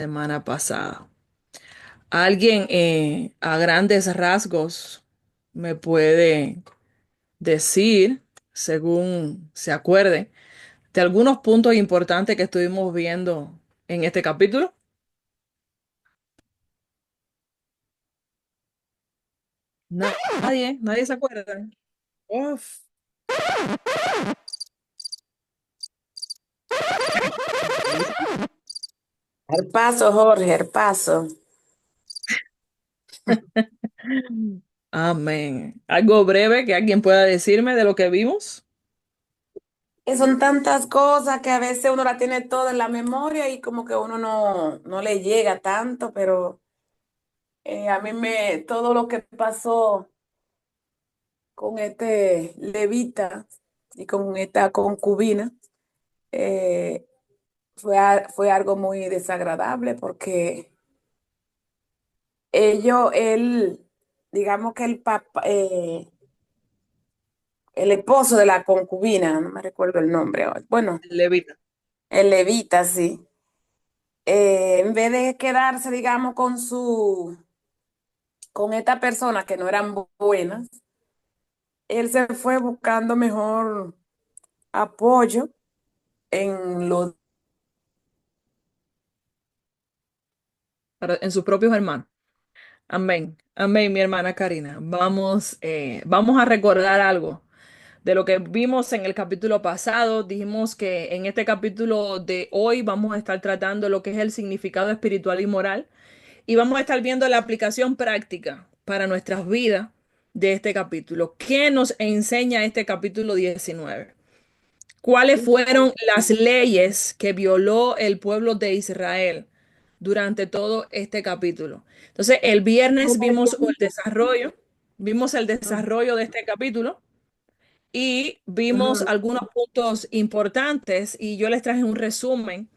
Semana pasada. ¿Alguien a grandes rasgos me puede decir, según se acuerde, de algunos puntos importantes que estuvimos viendo en este capítulo? Nadie se acuerda. Uf. El paso, Jorge, el paso. Amén. Algo breve que alguien pueda decirme de lo que vimos. Que son tantas cosas que a veces uno la tiene toda en la memoria y como que uno no le llega tanto, pero a mí todo lo que pasó con este levita y con esta concubina eh, fue algo muy desagradable porque digamos que el esposo de la concubina, no me recuerdo el nombre ahora. Bueno, Levita. el levita, sí. En vez de quedarse, digamos, con esta persona que no eran buenas, él se fue buscando mejor apoyo en lo. En sus propios hermanos. Amén. Amén, mi hermana Karina. Vamos a recordar algo de lo que vimos en el capítulo pasado. Dijimos que en este capítulo de hoy vamos a estar tratando lo que es el significado espiritual y moral y vamos a estar viendo la aplicación práctica para nuestras vidas de este capítulo. ¿Qué nos enseña este capítulo 19? ¿Cuáles fueron las leyes que violó el pueblo de Israel durante todo este capítulo? Entonces, el viernes vimos el desarrollo de este capítulo y vimos Ujú. algunos puntos importantes y yo les traje un resumen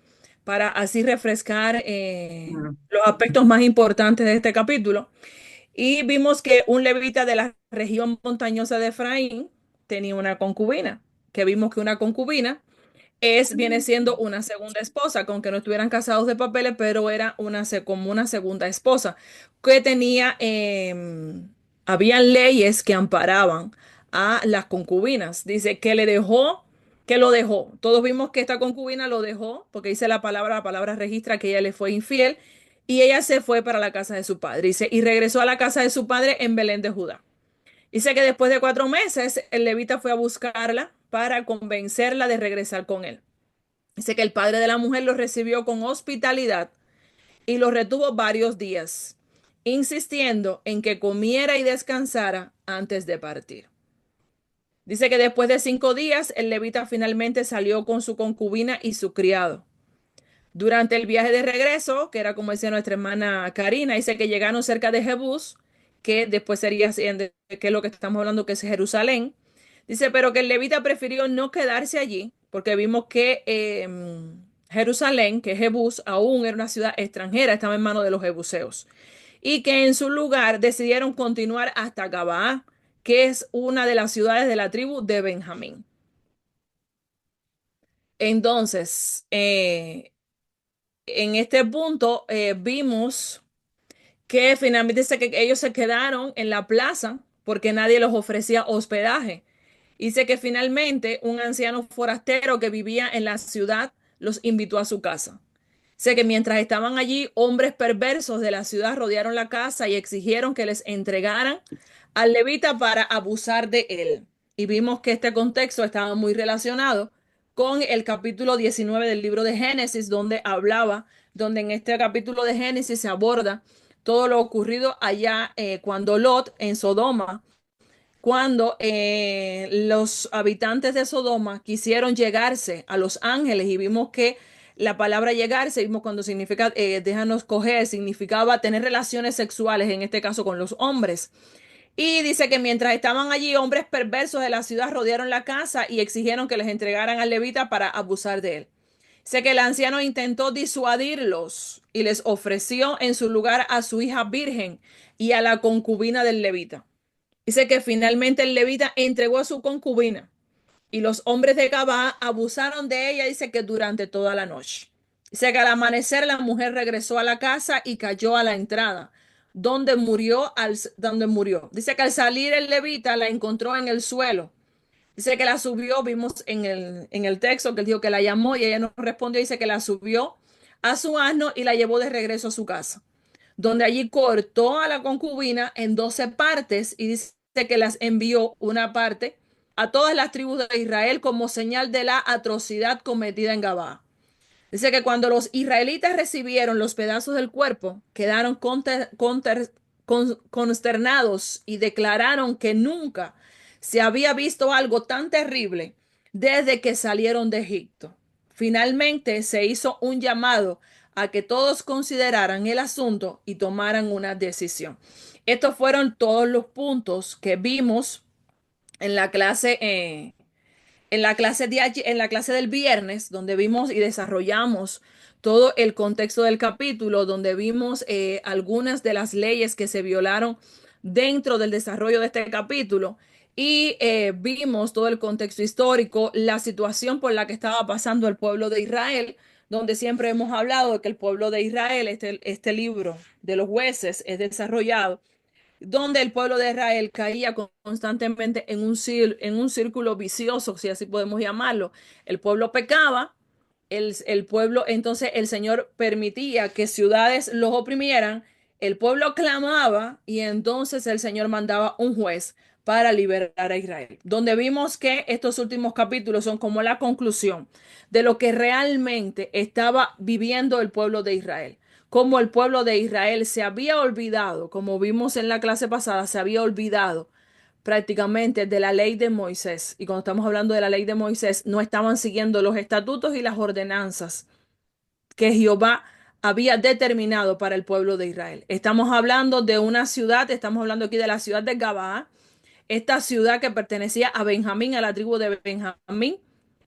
para así refrescar Ujú. los aspectos más importantes de este capítulo. Y vimos que un levita de la región montañosa de Efraín tenía una concubina, que vimos que una concubina viene siendo una segunda esposa, con que no estuvieran casados de papeles, pero era como una segunda esposa, que habían leyes que amparaban a las concubinas. Dice que lo dejó. Todos vimos que esta concubina lo dejó, porque dice la palabra registra que ella le fue infiel, y ella se fue para la casa de su padre. Dice, y regresó a la casa de su padre en Belén de Judá. Dice que después de 4 meses, el levita fue a buscarla para convencerla de regresar con él. Dice que el padre de la mujer lo recibió con hospitalidad y lo retuvo varios días, insistiendo en que comiera y descansara antes de partir. Dice que después de 5 días, el levita finalmente salió con su concubina y su criado. Durante el viaje de regreso, que era como decía nuestra hermana Karina, dice que llegaron cerca de Jebús, que después sería, que es lo que estamos hablando, que es Jerusalén. Dice, pero que el levita prefirió no quedarse allí, porque vimos que Jerusalén, que es Jebús, aún era una ciudad extranjera, estaba en manos de los jebuseos. Y que en su lugar decidieron continuar hasta Gabaa, que es una de las ciudades de la tribu de Benjamín. Entonces, en este punto vimos que finalmente dice que ellos se quedaron en la plaza porque nadie les ofrecía hospedaje. Dice que finalmente un anciano forastero que vivía en la ciudad los invitó a su casa. Sé que mientras estaban allí, hombres perversos de la ciudad rodearon la casa y exigieron que les entregaran al levita para abusar de él. Y vimos que este contexto estaba muy relacionado con el capítulo 19 del libro de Génesis, donde en este capítulo de Génesis se aborda todo lo ocurrido allá cuando Lot en Sodoma, cuando los habitantes de Sodoma quisieron llegarse a los ángeles y vimos que la palabra llegarse, vimos cuando significa déjanos coger, significaba tener relaciones sexuales, en este caso con los hombres. Y dice que mientras estaban allí, hombres perversos de la ciudad rodearon la casa y exigieron que les entregaran al levita para abusar de él. Sé que el anciano intentó disuadirlos y les ofreció en su lugar a su hija virgen y a la concubina del levita. Dice que finalmente el levita entregó a su concubina y los hombres de Gabá abusaron de ella, dice que durante toda la noche. Dice que al amanecer la mujer regresó a la casa y cayó a la entrada, donde murió. Dice que al salir el levita la encontró en el suelo. Dice que la subió, vimos en el texto que él dijo que la llamó y ella no respondió. Dice que la subió a su asno y la llevó de regreso a su casa, donde allí cortó a la concubina en 12 partes y dice que las envió una parte a todas las tribus de Israel como señal de la atrocidad cometida en Gabá. Dice que cuando los israelitas recibieron los pedazos del cuerpo, quedaron consternados y declararon que nunca se había visto algo tan terrible desde que salieron de Egipto. Finalmente se hizo un llamado a que todos consideraran el asunto y tomaran una decisión. Estos fueron todos los puntos que vimos en la clase en la clase del viernes, donde vimos y desarrollamos todo el contexto del capítulo, donde vimos algunas de las leyes que se violaron dentro del desarrollo de este capítulo y vimos todo el contexto histórico, la situación por la que estaba pasando el pueblo de Israel, donde siempre hemos hablado de que el pueblo de Israel, este libro de los jueces, es desarrollado donde el pueblo de Israel caía constantemente en un círculo vicioso, si así podemos llamarlo. El pueblo pecaba, el pueblo, entonces el Señor permitía que ciudades los oprimieran, el pueblo clamaba y entonces el Señor mandaba un juez para liberar a Israel. Donde vimos que estos últimos capítulos son como la conclusión de lo que realmente estaba viviendo el pueblo de Israel, como el pueblo de Israel se había olvidado, como vimos en la clase pasada, se había olvidado prácticamente de la ley de Moisés. Y cuando estamos hablando de la ley de Moisés, no estaban siguiendo los estatutos y las ordenanzas que Jehová había determinado para el pueblo de Israel. Estamos hablando de una ciudad, estamos hablando aquí de la ciudad de Gabaa, esta ciudad que pertenecía a Benjamín, a la tribu de Benjamín,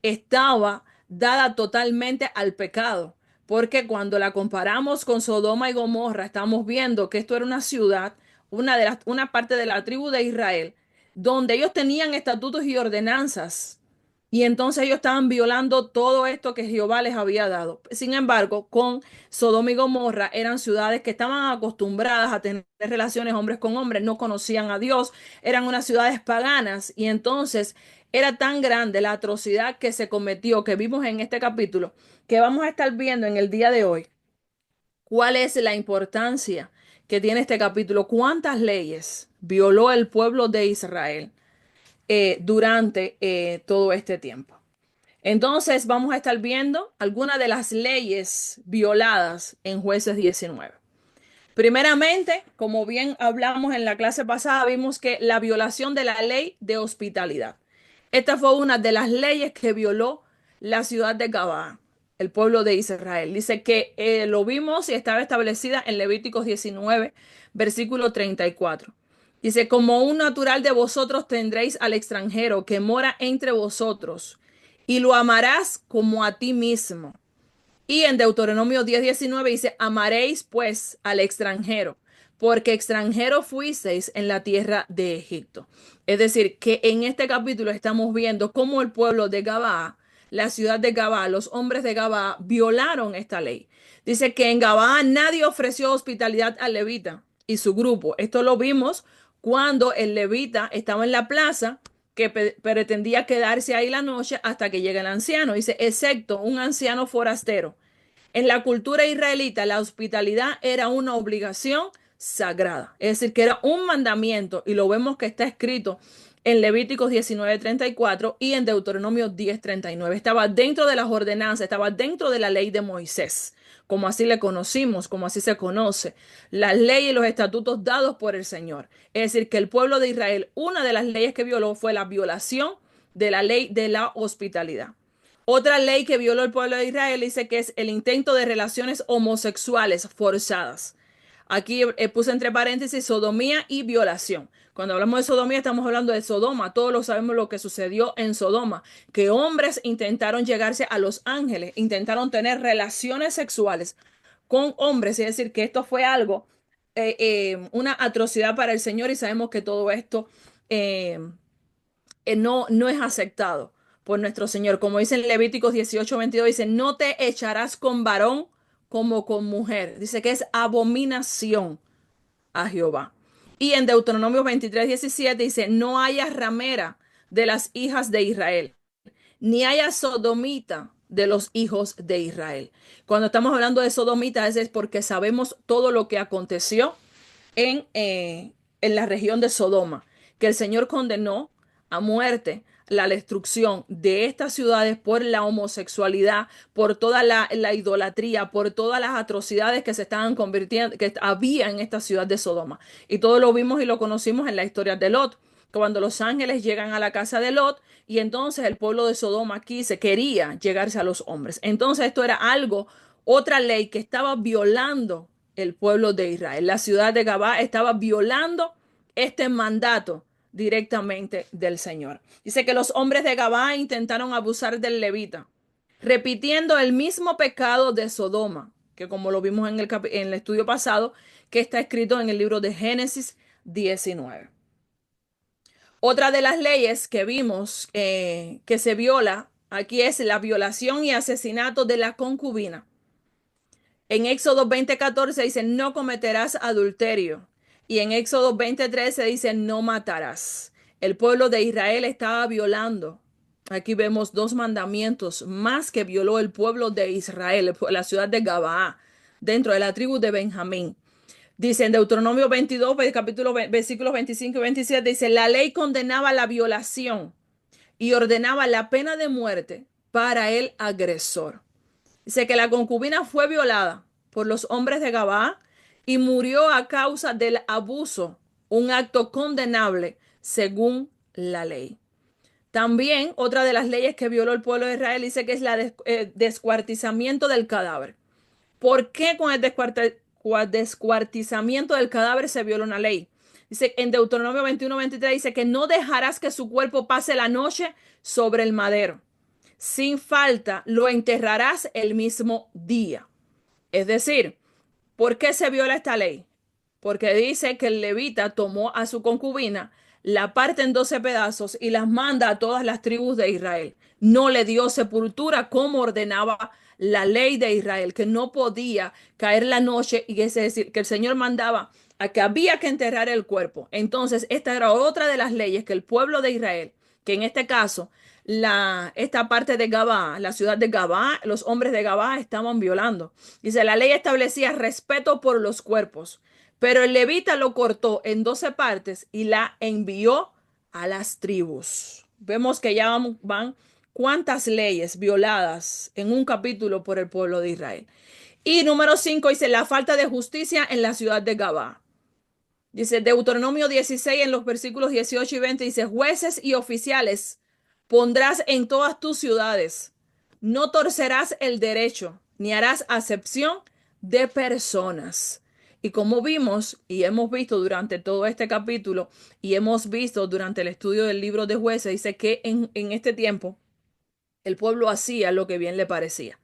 estaba dada totalmente al pecado, porque cuando la comparamos con Sodoma y Gomorra, estamos viendo que esto era una ciudad, una parte de la tribu de Israel, donde ellos tenían estatutos y ordenanzas, y entonces ellos estaban violando todo esto que Jehová les había dado. Sin embargo, con Sodoma y Gomorra eran ciudades que estaban acostumbradas a tener relaciones hombres con hombres, no conocían a Dios, eran unas ciudades paganas y entonces era tan grande la atrocidad que se cometió, que vimos en este capítulo, que vamos a estar viendo en el día de hoy. ¿Cuál es la importancia que tiene este capítulo? ¿Cuántas leyes violó el pueblo de Israel durante todo este tiempo? Entonces vamos a estar viendo algunas de las leyes violadas en Jueces 19. Primeramente, como bien hablamos en la clase pasada, vimos que la violación de la ley de hospitalidad. Esta fue una de las leyes que violó la ciudad de Gabaa, el pueblo de Israel. Dice que lo vimos y estaba establecida en Levíticos 19, versículo 34. Dice, como un natural de vosotros tendréis al extranjero que mora entre vosotros y lo amarás como a ti mismo. Y en Deuteronomio 10:19 dice, amaréis pues al extranjero, porque extranjero fuisteis en la tierra de Egipto. Es decir, que en este capítulo estamos viendo cómo el pueblo de Gabaa, la ciudad de Gabaa, los hombres de Gabaa violaron esta ley. Dice que en Gabaa nadie ofreció hospitalidad al levita y su grupo. Esto lo vimos cuando el levita estaba en la plaza que pretendía quedarse ahí la noche hasta que llegue el anciano. Dice, excepto un anciano forastero. En la cultura israelita, la hospitalidad era una obligación sagrada, es decir, que era un mandamiento, y lo vemos que está escrito en Levíticos 19:34 y en Deuteronomio 10:39. Estaba dentro de las ordenanzas, estaba dentro de la ley de Moisés, como así le conocimos, como así se conoce, las leyes y los estatutos dados por el Señor. Es decir, que el pueblo de Israel, una de las leyes que violó fue la violación de la ley de la hospitalidad. Otra ley que violó el pueblo de Israel dice que es el intento de relaciones homosexuales forzadas. Aquí puse entre paréntesis sodomía y violación. Cuando hablamos de sodomía estamos hablando de Sodoma. Todos lo sabemos lo que sucedió en Sodoma, que hombres intentaron llegarse a los ángeles, intentaron tener relaciones sexuales con hombres, es decir, que esto fue algo, una atrocidad para el Señor y sabemos que todo esto eh, no es aceptado por nuestro Señor. Como dice en Levíticos 18:22, dice, no te echarás con varón como con mujer. Dice que es abominación a Jehová. Y en Deuteronomio 23:17 dice, no haya ramera de las hijas de Israel, ni haya sodomita de los hijos de Israel. Cuando estamos hablando de sodomita es porque sabemos todo lo que aconteció en la región de Sodoma, que el Señor condenó a muerte la destrucción de estas ciudades por la homosexualidad, por toda la idolatría, por todas las atrocidades que se estaban convirtiendo, que había en esta ciudad de Sodoma. Y todo lo vimos y lo conocimos en la historia de Lot, cuando los ángeles llegan a la casa de Lot y entonces el pueblo de Sodoma aquí se quería llegarse a los hombres. Entonces esto era algo, otra ley que estaba violando el pueblo de Israel. La ciudad de Gabá estaba violando este mandato directamente del Señor. Dice que los hombres de Gabá intentaron abusar del levita, repitiendo el mismo pecado de Sodoma, que como lo vimos en el estudio pasado, que está escrito en el libro de Génesis 19. Otra de las leyes que vimos que se viola aquí es la violación y asesinato de la concubina. En Éxodo 20:14 dice, no cometerás adulterio. Y en Éxodo 20:13 dice, no matarás. El pueblo de Israel estaba violando. Aquí vemos dos mandamientos más que violó el pueblo de Israel, la ciudad de Gabaa, dentro de la tribu de Benjamín. Dice en Deuteronomio 22, versículos 25 y 27, dice, la ley condenaba la violación y ordenaba la pena de muerte para el agresor. Dice que la concubina fue violada por los hombres de Gabaa y murió a causa del abuso, un acto condenable según la ley. También otra de las leyes que violó el pueblo de Israel dice que es el descuartizamiento del cadáver. ¿Por qué con el descuartizamiento del cadáver se viola una ley? Dice en Deuteronomio 21:23 dice que no dejarás que su cuerpo pase la noche sobre el madero. Sin falta lo enterrarás el mismo día. Es decir, ¿por qué se viola esta ley? Porque dice que el levita tomó a su concubina, la parte en 12 pedazos y las manda a todas las tribus de Israel. No le dio sepultura como ordenaba la ley de Israel, que no podía caer la noche y es decir, que el Señor mandaba a que había que enterrar el cuerpo. Entonces, esta era otra de las leyes que el pueblo de Israel, que en este caso esta parte de Gabá, la ciudad de Gabá, los hombres de Gabá estaban violando. Dice, la ley establecía respeto por los cuerpos, pero el levita lo cortó en 12 partes y la envió a las tribus. Vemos que ya van cuántas leyes violadas en un capítulo por el pueblo de Israel. Y número 5 dice la falta de justicia en la ciudad de Gabá. Dice Deuteronomio 16 en los versículos 18 y 20 dice, jueces y oficiales pondrás en todas tus ciudades. No torcerás el derecho, ni harás acepción de personas. Y como vimos y hemos visto durante todo este capítulo y hemos visto durante el estudio del libro de jueces, dice que en este tiempo el pueblo hacía lo que bien le parecía.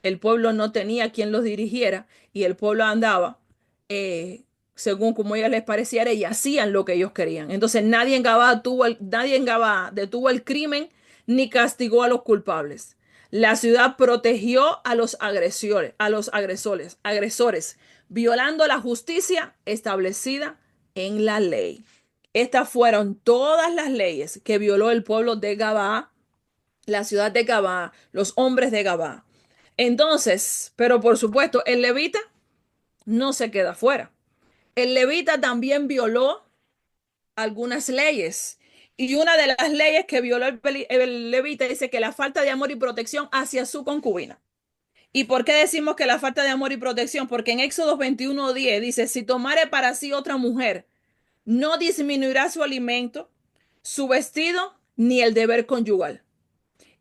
El pueblo no tenía quien los dirigiera y el pueblo andaba eh, según como a ellos les pareciera y hacían lo que ellos querían. Entonces nadie en Gabá detuvo el crimen ni castigó a los culpables. La ciudad protegió a los agresores, violando la justicia establecida en la ley. Estas fueron todas las leyes que violó el pueblo de Gabá, la ciudad de Gabá, los hombres de Gabá. Entonces, pero por supuesto, el levita no se queda fuera. El levita también violó algunas leyes. Y una de las leyes que violó el levita dice que la falta de amor y protección hacia su concubina. ¿Y por qué decimos que la falta de amor y protección? Porque en Éxodo 21:10 dice, si tomare para sí otra mujer, no disminuirá su alimento, su vestido, ni el deber conyugal.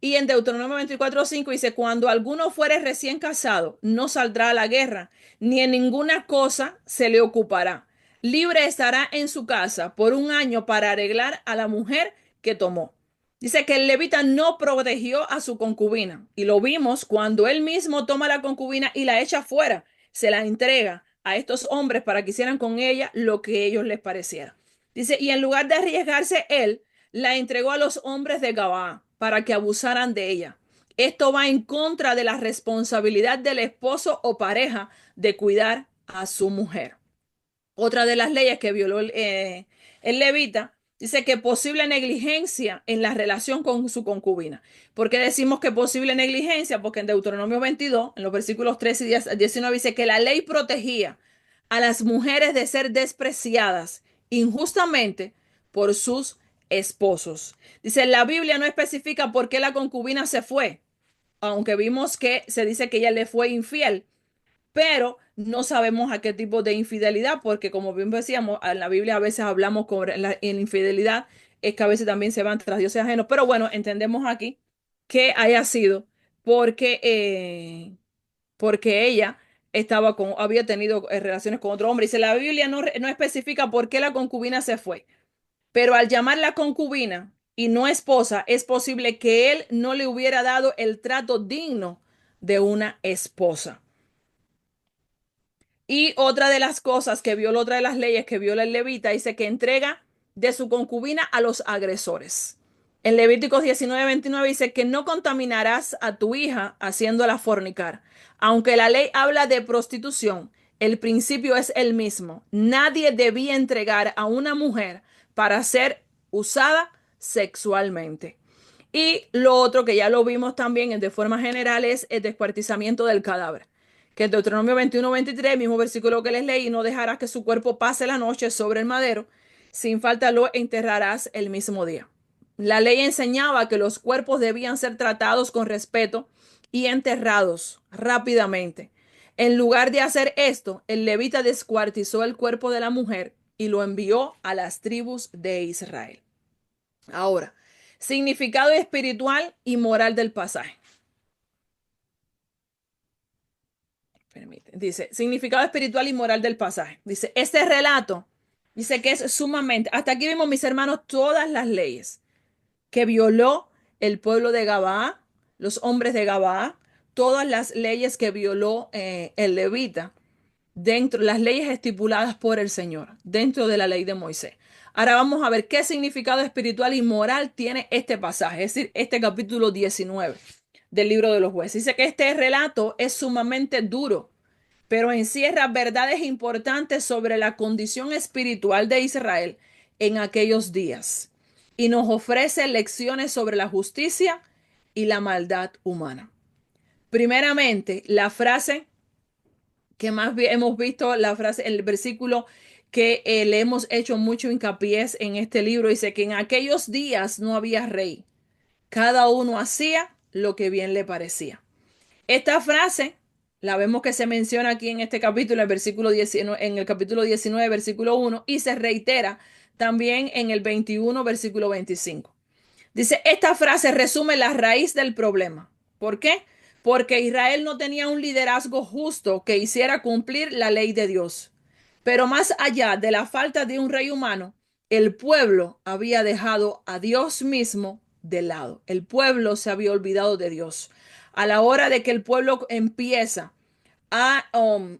Y en Deuteronomio 24:5 dice, cuando alguno fuere recién casado, no saldrá a la guerra, ni en ninguna cosa se le ocupará. Libre estará en su casa por un año para arreglar a la mujer que tomó. Dice que el levita no protegió a su concubina. Y lo vimos cuando él mismo toma la concubina y la echa fuera. Se la entrega a estos hombres para que hicieran con ella lo que ellos les pareciera. Dice, y en lugar de arriesgarse él, la entregó a los hombres de Gabaa. para que abusaran de ella. Esto va en contra de la responsabilidad del esposo o pareja de cuidar a su mujer. Otra de las leyes que violó el levita dice que posible negligencia en la relación con su concubina. ¿Por qué decimos que posible negligencia? Porque en Deuteronomio 22, en los versículos 13 y 19, dice que la ley protegía a las mujeres de ser despreciadas injustamente por sus esposos. Dice, la Biblia no especifica por qué la concubina se fue, aunque vimos que se dice que ella le fue infiel, pero no sabemos a qué tipo de infidelidad, porque como bien decíamos, en la Biblia a veces hablamos en infidelidad, es que a veces también se van tras dioses ajenos, pero bueno, entendemos aquí que haya sido porque, porque ella había tenido relaciones con otro hombre. Dice, la Biblia no especifica por qué la concubina se fue, pero al llamarla concubina y no esposa, es posible que él no le hubiera dado el trato digno de una esposa. Y otra de las cosas que viola, otra de las leyes que viola el levita, dice que entrega de su concubina a los agresores. En Levíticos 19:29 dice que no contaminarás a tu hija haciéndola fornicar. Aunque la ley habla de prostitución, el principio es el mismo. Nadie debía entregar a una mujer para ser usada sexualmente. Y lo otro que ya lo vimos también de forma general es el descuartizamiento del cadáver, que en Deuteronomio 21:23, mismo versículo que les leí, no dejarás que su cuerpo pase la noche sobre el madero, sin falta lo enterrarás el mismo día. La ley enseñaba que los cuerpos debían ser tratados con respeto y enterrados rápidamente. En lugar de hacer esto, el levita descuartizó el cuerpo de la mujer y lo envió a las tribus de Israel. Ahora, significado espiritual y moral del pasaje. Dice, significado espiritual y moral del pasaje. Dice, este relato dice que es sumamente, hasta aquí vimos, mis hermanos, todas las leyes que violó el pueblo de Gabaa, los hombres de Gabaa, todas las leyes que violó el levita, dentro, las leyes estipuladas por el Señor, dentro de la ley de Moisés. Ahora vamos a ver qué significado espiritual y moral tiene este pasaje, es decir, este capítulo 19 del libro de los jueces. Dice que este relato es sumamente duro, pero encierra verdades importantes sobre la condición espiritual de Israel en aquellos días y nos ofrece lecciones sobre la justicia y la maldad humana. Primeramente, la frase que más hemos visto, la frase, el versículo que le hemos hecho mucho hincapié en este libro, dice que en aquellos días no había rey, cada uno hacía lo que bien le parecía. Esta frase la vemos que se menciona aquí en este capítulo, en el capítulo 19, versículo 1, y se reitera también en el 21, versículo 25. Dice, esta frase resume la raíz del problema. ¿Por qué? Porque Israel no tenía un liderazgo justo que hiciera cumplir la ley de Dios. Pero más allá de la falta de un rey humano, el pueblo había dejado a Dios mismo de lado. El pueblo se había olvidado de Dios. A la hora de que el pueblo empieza a, um,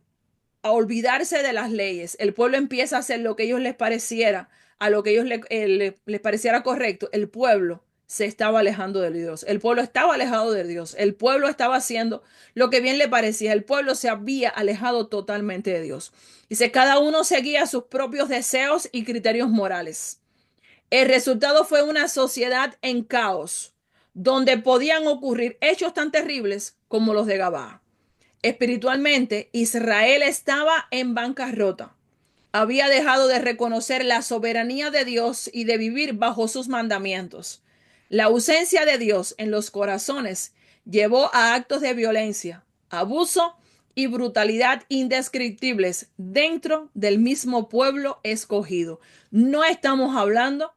a olvidarse de las leyes, el pueblo empieza a hacer lo que a ellos les pareciera, a lo que a ellos les pareciera correcto, el pueblo se estaba alejando de Dios. El pueblo estaba alejado de Dios. El pueblo estaba haciendo lo que bien le parecía. El pueblo se había alejado totalmente de Dios. Dice, cada uno seguía sus propios deseos y criterios morales. El resultado fue una sociedad en caos, donde podían ocurrir hechos tan terribles como los de Gabá. Espiritualmente, Israel estaba en bancarrota. Había dejado de reconocer la soberanía de Dios y de vivir bajo sus mandamientos. La ausencia de Dios en los corazones llevó a actos de violencia, abuso y brutalidad indescriptibles dentro del mismo pueblo escogido. No estamos hablando,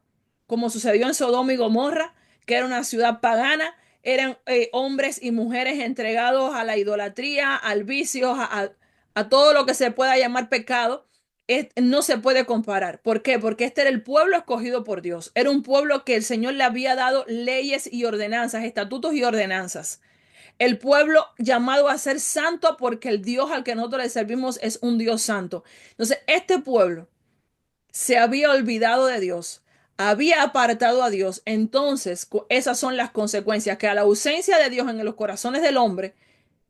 como sucedió en Sodoma y Gomorra, que era una ciudad pagana, eran hombres y mujeres entregados a la idolatría, al vicio, a todo lo que se pueda llamar pecado. No se puede comparar. ¿Por qué? Porque este era el pueblo escogido por Dios. Era un pueblo que el Señor le había dado leyes y ordenanzas, estatutos y ordenanzas. El pueblo llamado a ser santo porque el Dios al que nosotros le servimos es un Dios santo. Entonces, este pueblo se había olvidado de Dios, había apartado a Dios. Entonces, esas son las consecuencias, que a la ausencia de Dios en los corazones del hombre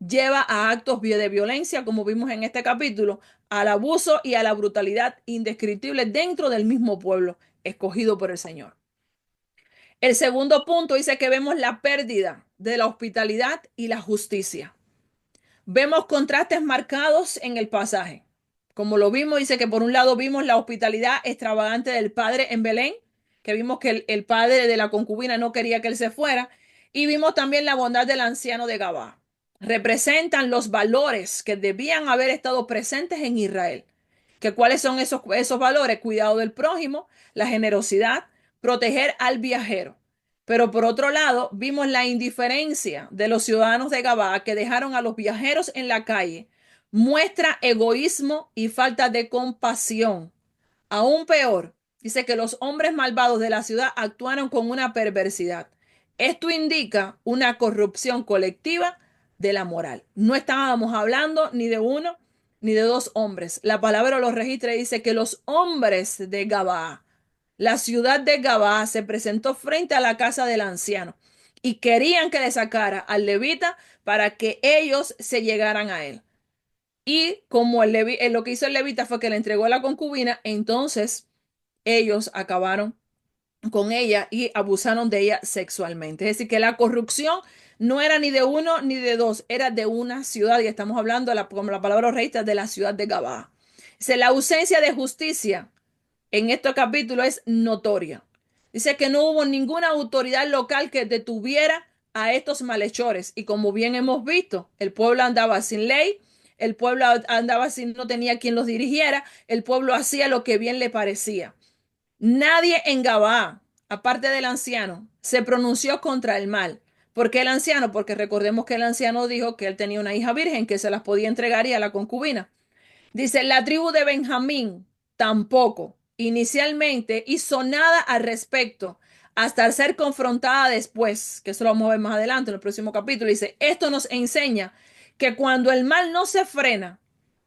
lleva a actos de violencia, como vimos en este capítulo, al abuso y a la brutalidad indescriptible dentro del mismo pueblo escogido por el Señor. El segundo punto dice que vemos la pérdida de la hospitalidad y la justicia. Vemos contrastes marcados en el pasaje. Como lo vimos, dice que por un lado vimos la hospitalidad extravagante del padre en Belén, que vimos que el padre de la concubina no quería que él se fuera, y vimos también la bondad del anciano de Gabá. Representan los valores que debían haber estado presentes en Israel. ¿Que cuáles son esos valores? Cuidado del prójimo, la generosidad, proteger al viajero. Pero por otro lado, vimos la indiferencia de los ciudadanos de Gabá que dejaron a los viajeros en la calle. Muestra egoísmo y falta de compasión. Aún peor, dice que los hombres malvados de la ciudad actuaron con una perversidad. Esto indica una corrupción colectiva de la moral. No estábamos hablando ni de uno ni de dos hombres. La palabra lo registra y dice que los hombres de Gabá, la ciudad de Gabá, se presentó frente a la casa del anciano y querían que le sacara al levita para que ellos se llegaran a él. Y como lo que hizo el levita fue que le entregó la concubina, entonces ellos acabaron con ella y abusaron de ella sexualmente. Es decir, que la corrupción no era ni de uno ni de dos, era de una ciudad, y estamos hablando, como la palabra registra, de la ciudad de Gabá. Dice, la ausencia de justicia en este capítulo es notoria. Dice que no hubo ninguna autoridad local que detuviera a estos malhechores. Y como bien hemos visto, el pueblo andaba sin ley, el pueblo andaba sin, no tenía quien los dirigiera, el pueblo hacía lo que bien le parecía. Nadie en Gabaa, aparte del anciano, se pronunció contra el mal. ¿Por qué el anciano? Porque recordemos que el anciano dijo que él tenía una hija virgen que se las podía entregar y a la concubina. Dice, la tribu de Benjamín tampoco inicialmente hizo nada al respecto hasta ser confrontada después, que eso lo vamos a ver más adelante en el próximo capítulo. Dice, esto nos enseña que cuando el mal no se frena,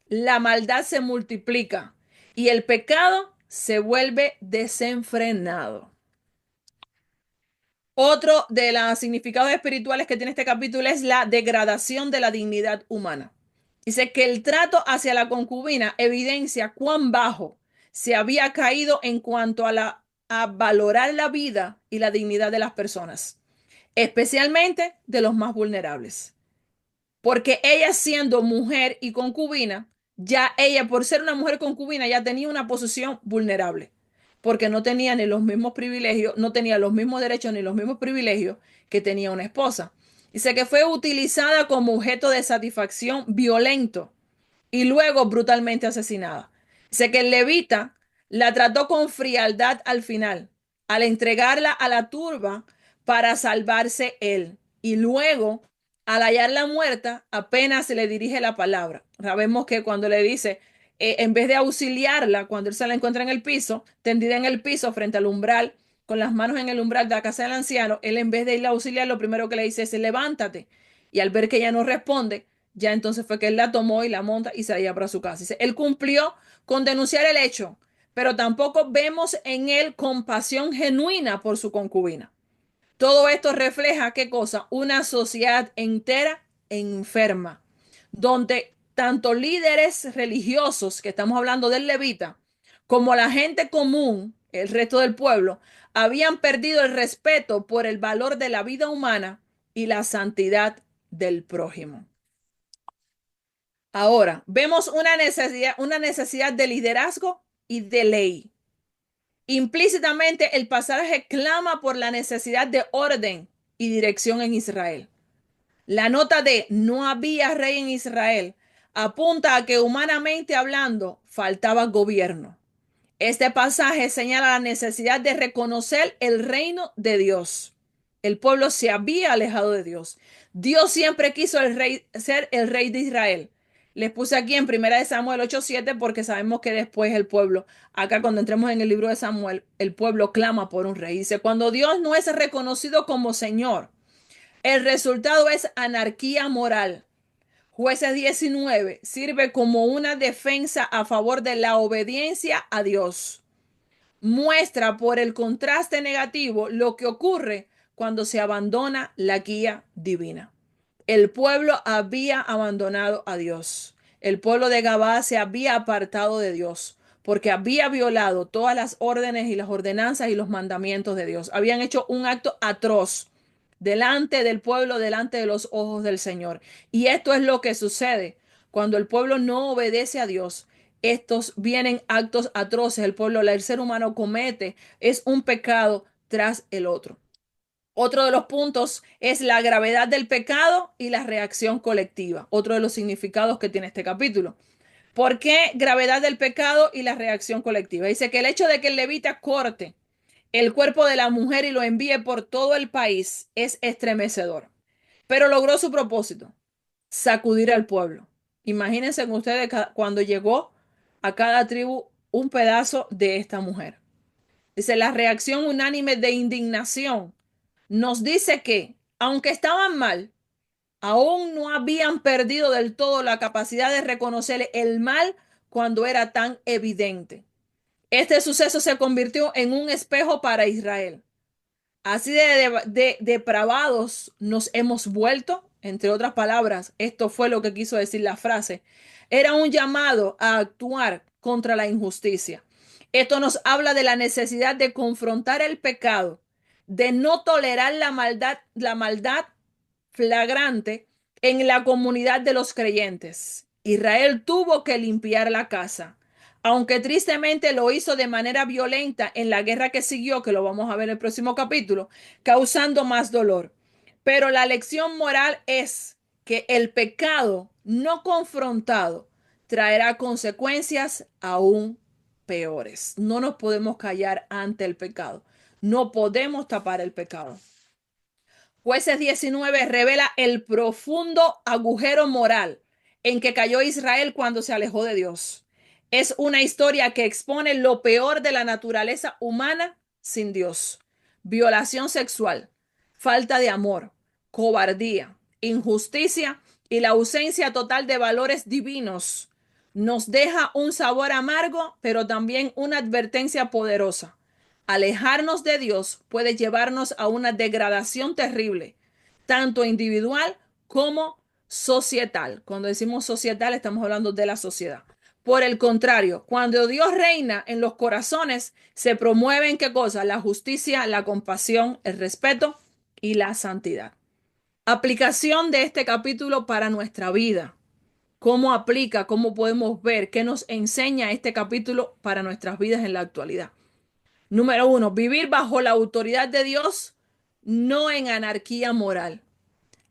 la maldad se multiplica y el pecado se vuelve desenfrenado. Otro de los significados espirituales que tiene este capítulo es la degradación de la dignidad humana. Dice que el trato hacia la concubina evidencia cuán bajo se había caído en cuanto a valorar la vida y la dignidad de las personas, especialmente de los más vulnerables. Porque ella siendo mujer y concubina, ya ella por ser una mujer concubina ya tenía una posición vulnerable, porque no tenía ni los mismos privilegios, no tenía los mismos derechos ni los mismos privilegios que tenía una esposa. Dice que fue utilizada como objeto de satisfacción violento y luego brutalmente asesinada. Dice que el levita la trató con frialdad al final, al entregarla a la turba para salvarse él. Y luego, al hallarla muerta, apenas se le dirige la palabra. Sabemos que cuando le dice, en vez de auxiliarla, cuando él se la encuentra en el piso, tendida en el piso frente al umbral, con las manos en el umbral de la casa del anciano, él en vez de ir a auxiliar, lo primero que le dice es, levántate. Y al ver que ella no responde, ya entonces fue que él la tomó y la monta y se la lleva para su casa. Dice, él cumplió con denunciar el hecho, pero tampoco vemos en él compasión genuina por su concubina. Todo esto refleja, ¿qué cosa? Una sociedad entera enferma, donde tanto líderes religiosos, que estamos hablando del levita, como la gente común, el resto del pueblo, habían perdido el respeto por el valor de la vida humana y la santidad del prójimo. Ahora, vemos una necesidad de liderazgo y de ley. Implícitamente, el pasaje clama por la necesidad de orden y dirección en Israel. La nota de no había rey en Israel apunta a que humanamente hablando faltaba gobierno. Este pasaje señala la necesidad de reconocer el reino de Dios. El pueblo se había alejado de Dios. Dios siempre quiso ser el rey de Israel. Les puse aquí en Primera de Samuel 8:7 porque sabemos que después el pueblo, acá cuando entremos en el libro de Samuel, el pueblo clama por un rey. Dice, cuando Dios no es reconocido como Señor, el resultado es anarquía moral. Jueces 19 sirve como una defensa a favor de la obediencia a Dios. muestra por el contraste negativo lo que ocurre cuando se abandona la guía divina. El pueblo había abandonado a Dios. El pueblo de Gabaa se había apartado de Dios porque había violado todas las órdenes y las ordenanzas y los mandamientos de Dios. Habían hecho un acto atroz delante del pueblo, delante de los ojos del Señor. Y esto es lo que sucede cuando el pueblo no obedece a Dios. Estos vienen actos atroces. El ser humano comete, es un pecado tras el otro. Otro de los puntos es la gravedad del pecado y la reacción colectiva. Otro de los significados que tiene este capítulo. ¿Por qué gravedad del pecado y la reacción colectiva? Dice que el hecho de que el levita corte el cuerpo de la mujer y lo envíe por todo el país es estremecedor, pero logró su propósito, sacudir al pueblo. Imagínense ustedes cuando llegó a cada tribu un pedazo de esta mujer. Dice, la reacción unánime de indignación nos dice que, aunque estaban mal, aún no habían perdido del todo la capacidad de reconocer el mal cuando era tan evidente. Este suceso se convirtió en un espejo para Israel. Así de depravados nos hemos vuelto, entre otras palabras, esto fue lo que quiso decir la frase. Era un llamado a actuar contra la injusticia. Esto nos habla de la necesidad de confrontar el pecado, de no tolerar la maldad flagrante en la comunidad de los creyentes. Israel tuvo que limpiar la casa, aunque tristemente lo hizo de manera violenta en la guerra que siguió, que lo vamos a ver en el próximo capítulo, causando más dolor. Pero la lección moral es que el pecado no confrontado traerá consecuencias aún peores. No nos podemos callar ante el pecado. No podemos tapar el pecado. Jueces 19 revela el profundo agujero moral en que cayó Israel cuando se alejó de Dios. Es una historia que expone lo peor de la naturaleza humana sin Dios. Violación sexual, falta de amor, cobardía, injusticia y la ausencia total de valores divinos. Nos deja un sabor amargo, pero también una advertencia poderosa. Alejarnos de Dios puede llevarnos a una degradación terrible, tanto individual como societal. Cuando decimos societal, estamos hablando de la sociedad. Por el contrario, cuando Dios reina en los corazones, se promueven ¿qué cosas? La justicia, la compasión, el respeto y la santidad. Aplicación de este capítulo para nuestra vida. ¿Cómo aplica? ¿Cómo podemos ver? ¿Qué nos enseña este capítulo para nuestras vidas en la actualidad? Número uno, vivir bajo la autoridad de Dios, no en anarquía moral.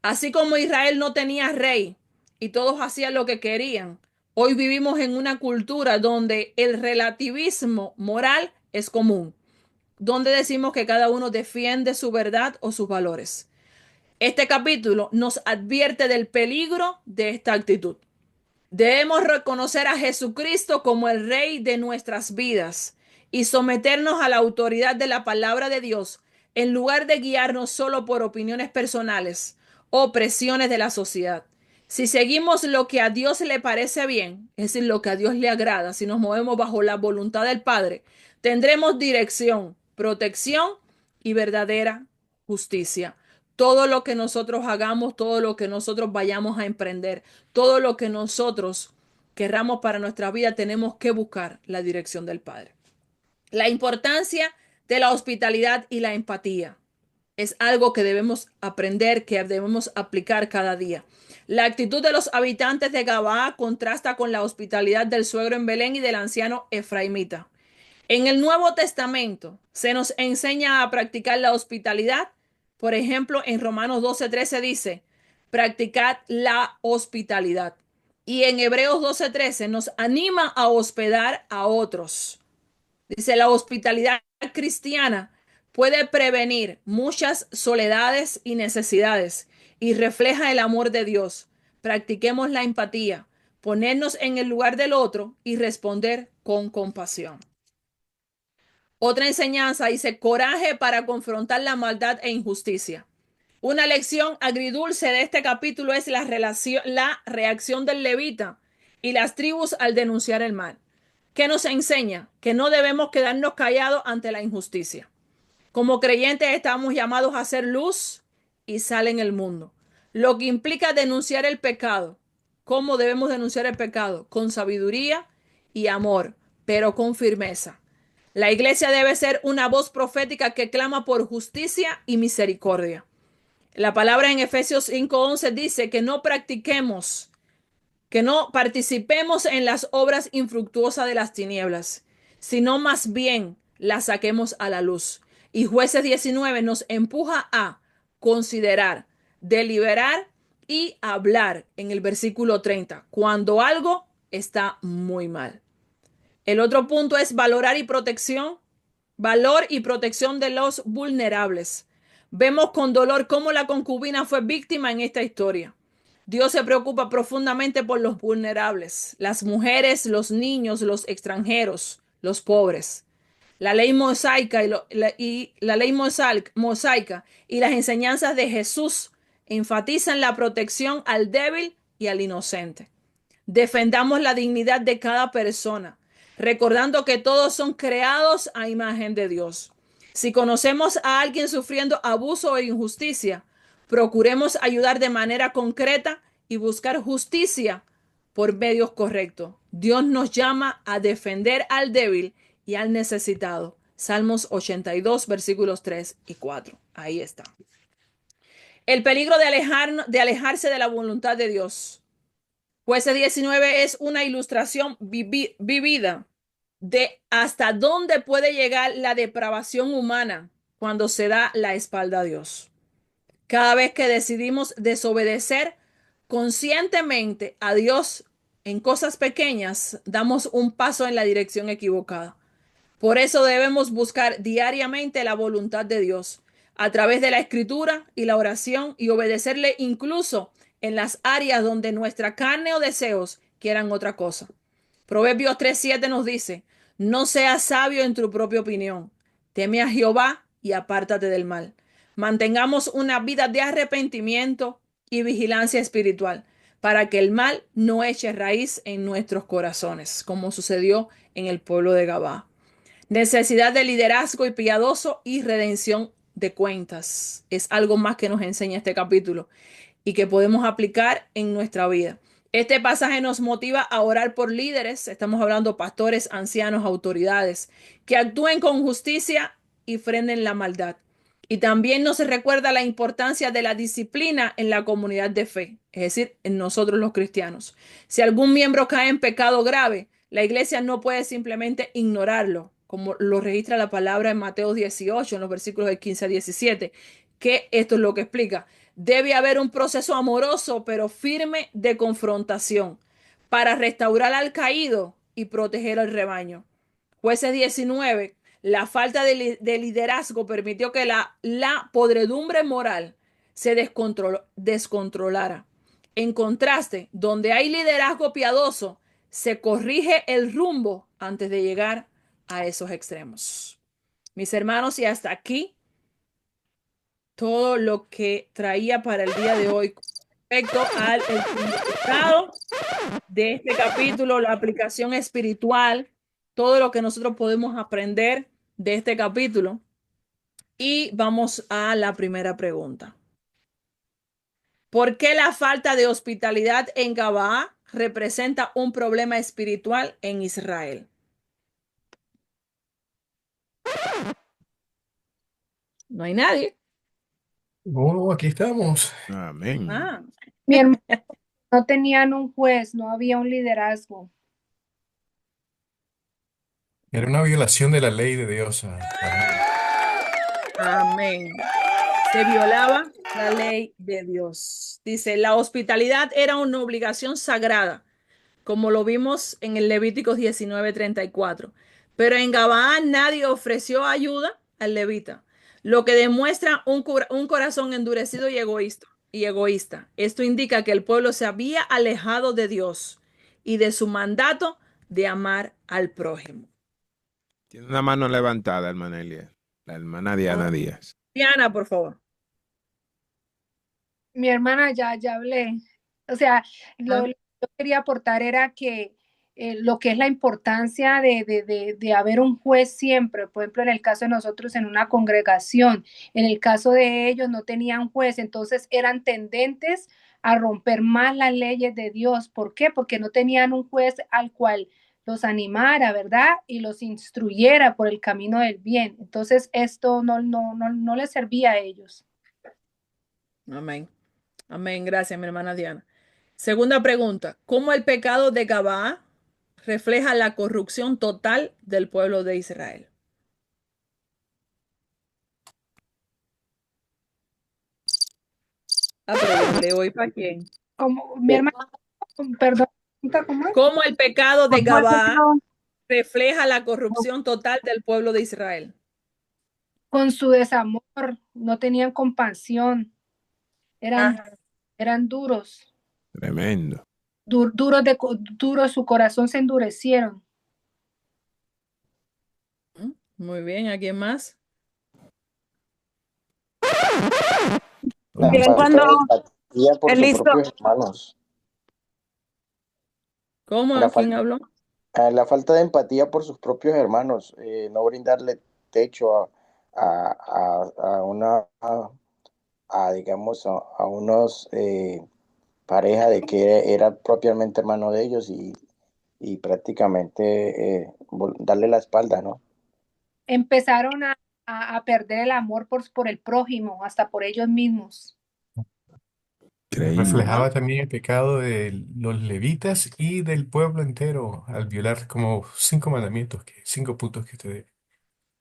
Así como Israel no tenía rey y todos hacían lo que querían, hoy vivimos en una cultura donde el relativismo moral es común, donde decimos que cada uno defiende su verdad o sus valores. Este capítulo nos advierte del peligro de esta actitud. Debemos reconocer a Jesucristo como el Rey de nuestras vidas y someternos a la autoridad de la palabra de Dios en lugar de guiarnos solo por opiniones personales o presiones de la sociedad. Si seguimos lo que a Dios le parece bien, es decir, lo que a Dios le agrada, si nos movemos bajo la voluntad del Padre, tendremos dirección, protección y verdadera justicia. Todo lo que nosotros hagamos, todo lo que nosotros vayamos a emprender, todo lo que nosotros querramos para nuestra vida, tenemos que buscar la dirección del Padre. La importancia de la hospitalidad y la empatía es algo que debemos aprender, que debemos aplicar cada día. La actitud de los habitantes de Gabaa contrasta con la hospitalidad del suegro en Belén y del anciano efraimita. En el Nuevo Testamento se nos enseña a practicar la hospitalidad. Por ejemplo, en Romanos 12:13 dice, practicad la hospitalidad. Y en Hebreos 12:13 nos anima a hospedar a otros. Dice, la hospitalidad cristiana puede prevenir muchas soledades y necesidades y refleja el amor de Dios. Practiquemos la empatía, ponernos en el lugar del otro y responder con compasión. Otra enseñanza dice coraje para confrontar la maldad e injusticia. Una lección agridulce de este capítulo es la reacción del levita y las tribus al denunciar el mal. ¿Qué nos enseña? Que no debemos quedarnos callados ante la injusticia. Como creyentes estamos llamados a hacer luz y sal en el mundo, lo que implica denunciar el pecado. ¿Cómo debemos denunciar el pecado? Con sabiduría y amor, pero con firmeza. La iglesia debe ser una voz profética que clama por justicia y misericordia. La palabra en Efesios 5:11 dice que no participemos en las obras infructuosas de las tinieblas, sino más bien las saquemos a la luz. Y Jueces 19 nos empuja a considerar, deliberar y hablar en el versículo 30, cuando algo está muy mal. El otro punto es valor y protección de los vulnerables. Vemos con dolor cómo la concubina fue víctima en esta historia. Dios se preocupa profundamente por los vulnerables, las mujeres, los niños, los extranjeros, los pobres. La ley mosaica y las enseñanzas de Jesús enfatizan la protección al débil y al inocente. Defendamos la dignidad de cada persona, recordando que todos son creados a imagen de Dios. Si conocemos a alguien sufriendo abuso o injusticia, procuremos ayudar de manera concreta y buscar justicia por medios correctos. Dios nos llama a defender al débil y al necesitado. Salmos 82, versículos 3 y 4. Ahí está. El peligro de alejarse de la voluntad de Dios. Jueces 19 es una ilustración vivida de hasta dónde puede llegar la depravación humana cuando se da la espalda a Dios. Cada vez que decidimos desobedecer conscientemente a Dios en cosas pequeñas, damos un paso en la dirección equivocada. Por eso debemos buscar diariamente la voluntad de Dios a través de la escritura y la oración y obedecerle incluso en las áreas donde nuestra carne o deseos quieran otra cosa. Proverbios 3:7 nos dice, no seas sabio en tu propia opinión, teme a Jehová y apártate del mal. Mantengamos una vida de arrepentimiento y vigilancia espiritual para que el mal no eche raíz en nuestros corazones, como sucedió en el pueblo de Gabá. Necesidad de liderazgo y piadoso y redención de cuentas. Es algo más que nos enseña este capítulo y que podemos aplicar en nuestra vida. Este pasaje nos motiva a orar por líderes, estamos hablando pastores, ancianos, autoridades, que actúen con justicia y frenen la maldad. Y también nos recuerda la importancia de la disciplina en la comunidad de fe, es decir, en nosotros los cristianos. Si algún miembro cae en pecado grave, la iglesia no puede simplemente ignorarlo, como lo registra la palabra en Mateo 18, en los versículos del 15 a 17, que esto es lo que explica. Debe haber un proceso amoroso pero firme de confrontación para restaurar al caído y proteger al rebaño. Jueces 19, la falta de liderazgo permitió que la podredumbre moral se descontrolara. En contraste, donde hay liderazgo piadoso, se corrige el rumbo antes de llegar a esos extremos. Mis hermanos, y hasta aquí todo lo que traía para el día de hoy con respecto al el significado de este capítulo, la aplicación espiritual, todo lo que nosotros podemos aprender de este capítulo. Y vamos a la primera pregunta. ¿Por qué la falta de hospitalidad en Gabaa representa un problema espiritual en Israel? No hay nadie. Oh, aquí estamos. Amén. Ah, Mi hermano, no tenían un juez, no había un liderazgo. Era una violación de la ley de Dios. Amén. amén. Se violaba la ley de Dios. Dice, la hospitalidad era una obligación sagrada, como lo vimos en el Levítico 19:34. Pero en Gabaán nadie ofreció ayuda al levita, lo que demuestra un corazón endurecido y egoísta. Esto indica que el pueblo se había alejado de Dios y de su mandato de amar al prójimo. Tiene una mano levantada, hermana Elia. La hermana Diana Díaz. Diana, por favor. Mi hermana ya hablé. O sea, Ah, lo que yo quería aportar era que lo que es la importancia de haber un juez siempre. Por ejemplo, en el caso de nosotros en una congregación, en el caso de ellos no tenían juez, entonces eran tendentes a romper más las leyes de Dios. ¿Por qué? Porque no tenían un juez al cual los animara, ¿verdad? Y los instruyera por el camino del bien. Entonces esto no les servía a ellos. Amén. Amén. Gracias, mi hermana Diana. Segunda pregunta. ¿Cómo el pecado de Gabaa refleja la corrupción total del pueblo de Israel? Pero yo no leo hoy para quién. Como mi hermana, perdón, ¿cómo es? ¿Cómo el pecado de Gabaa refleja la corrupción total del pueblo de Israel? Con su desamor, no tenían compasión, eran duros, Tremendo. duros, su corazón se endurecieron. Muy bien, ¿a quién más? La Bien, falta cuando de empatía por él sus hizo, propios hermanos. ¿Cómo? La, ¿Quién fal- habló? la falta de empatía por sus propios hermanos. No brindarle techo a una, digamos, a unos pareja de que era propiamente hermano de ellos y prácticamente darle la espalda, ¿no? Empezaron a perder el amor por el prójimo, hasta por ellos mismos. Increíble. Reflejaba también el pecado de los levitas y del pueblo entero al violar como 5 mandamientos, 5 puntos que usted